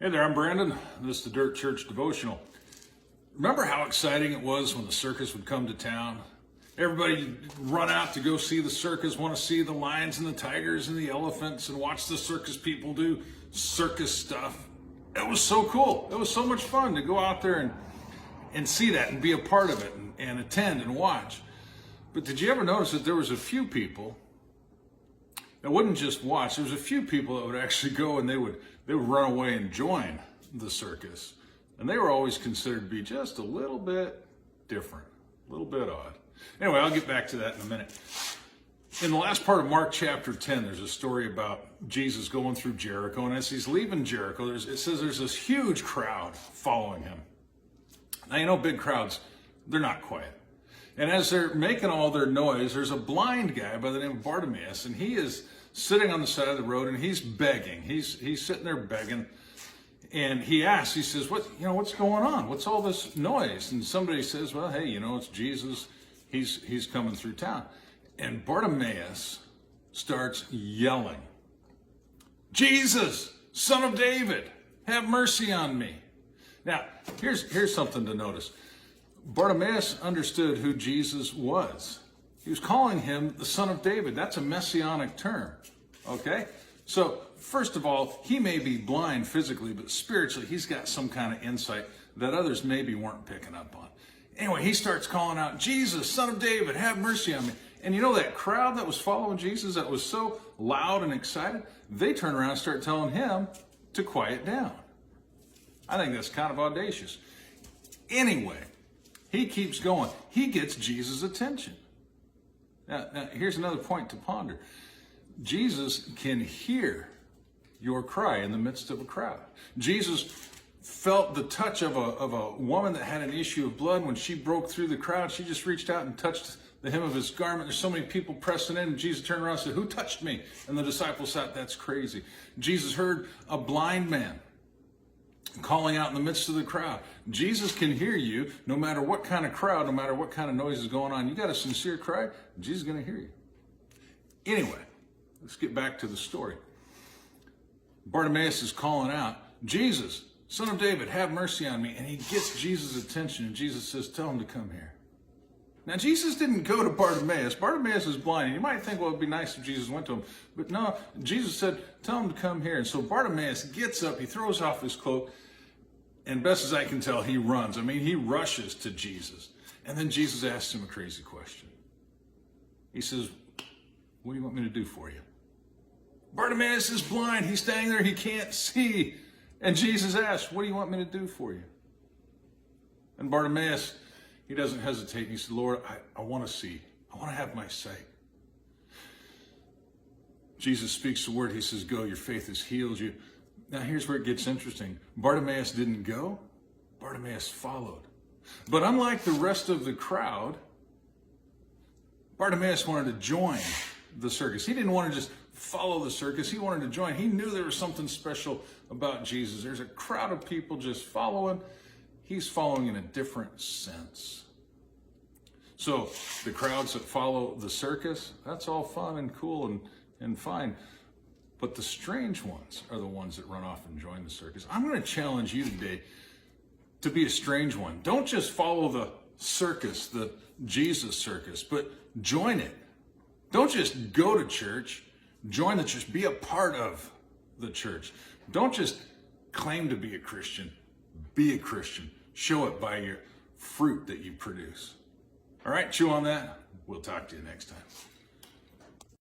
Hey there, I'm Brandon. This is the Dirt Church Devotional. Remember how exciting it was when the circus would come to town? Everybody run out to go see the circus, want to see the lions and the tigers and the elephants and watch the circus people do circus stuff. It was so cool. It was so much fun to go out there and see that and be a part of it and attend and watch. But did you ever notice that there was a few people that wouldn't just watch? There was a few people that would actually go and they would run away and join the circus. And they were always considered to be just a little bit different, a little bit odd. Anyway, I'll get back to that in a minute. In the last part of Mark chapter 10, there's a story about Jesus going through Jericho. And as he's leaving Jericho, it says there's this huge crowd following him. Now, you know, big crowds, they're not quiet. And as they're making all their noise, there's a blind guy by the name of Bartimaeus, and he is sitting on the side of the road and he's begging. He's sitting there begging, and he asks, he says, what's going on? What's all this noise? And somebody says, well, hey, it's Jesus. He's coming through town. And Bartimaeus starts yelling, Jesus, Son of David, have mercy on me. Now, here's something to notice. Bartimaeus understood who Jesus was. He was calling him the Son of David. That's a messianic term, okay? So, first of all, he may be blind physically, but spiritually, he's got some kind of insight that others maybe weren't picking up on. Anyway, he starts calling out, Jesus, Son of David, have mercy on me. And you know that crowd that was following Jesus that was so loud and excited? They turn around and start telling him to quiet down. I think that's kind of audacious. Anyway, he keeps going. He gets Jesus' attention. Now, here's another point to ponder. Jesus can hear your cry in the midst of a crowd. Jesus felt the touch of a woman that had an issue of blood. When she broke through the crowd, she just reached out and touched the hem of his garment. There's so many people pressing in, and Jesus turned around and said, who touched me? And the disciples thought, that's crazy. Jesus heard a blind man calling out in the midst of the crowd. Jesus can hear you no matter what kind of crowd, no matter what kind of noise is going on. You got a sincere cry, Jesus is going to hear you. Anyway, let's get back to the story. Bartimaeus is calling out, Jesus, Son of David, have mercy on me. And he gets Jesus' attention, and Jesus says, tell him to come here. Now, Jesus didn't go to Bartimaeus. Bartimaeus is blind. And you might think, well, it'd be nice if Jesus went to him. But no, Jesus said, tell him to come here. And so Bartimaeus gets up, he throws off his cloak, and best as I can tell, he runs. I mean, he rushes to Jesus. And then Jesus asks him a crazy question. He says, what do you want me to do for you? Bartimaeus is blind. He's standing there. He can't see. And Jesus asks, what do you want me to do for you? And Bartimaeus, he doesn't hesitate. He said, Lord, I want to see. I want to have my sight. Jesus speaks the word. He says, go, your faith has healed you. Now, here's where it gets interesting. Bartimaeus didn't go. Bartimaeus followed. But unlike the rest of the crowd, Bartimaeus wanted to join the circus. He didn't want to just follow the circus. He wanted to join. He knew there was something special about Jesus. There's a crowd of people just following. He's following in a different sense. So the crowds that follow the circus, that's all fun and cool and fine. But the strange ones are the ones that run off and join the circus. I'm going to challenge you today to be a strange one. Don't just follow the circus, the Jesus circus, but join it. Don't just go to church. Join the church. Be a part of the church. Don't just claim to be a Christian. Be a Christian. Show it by your fruit that you produce. All right, chew on that. We'll talk to you next time.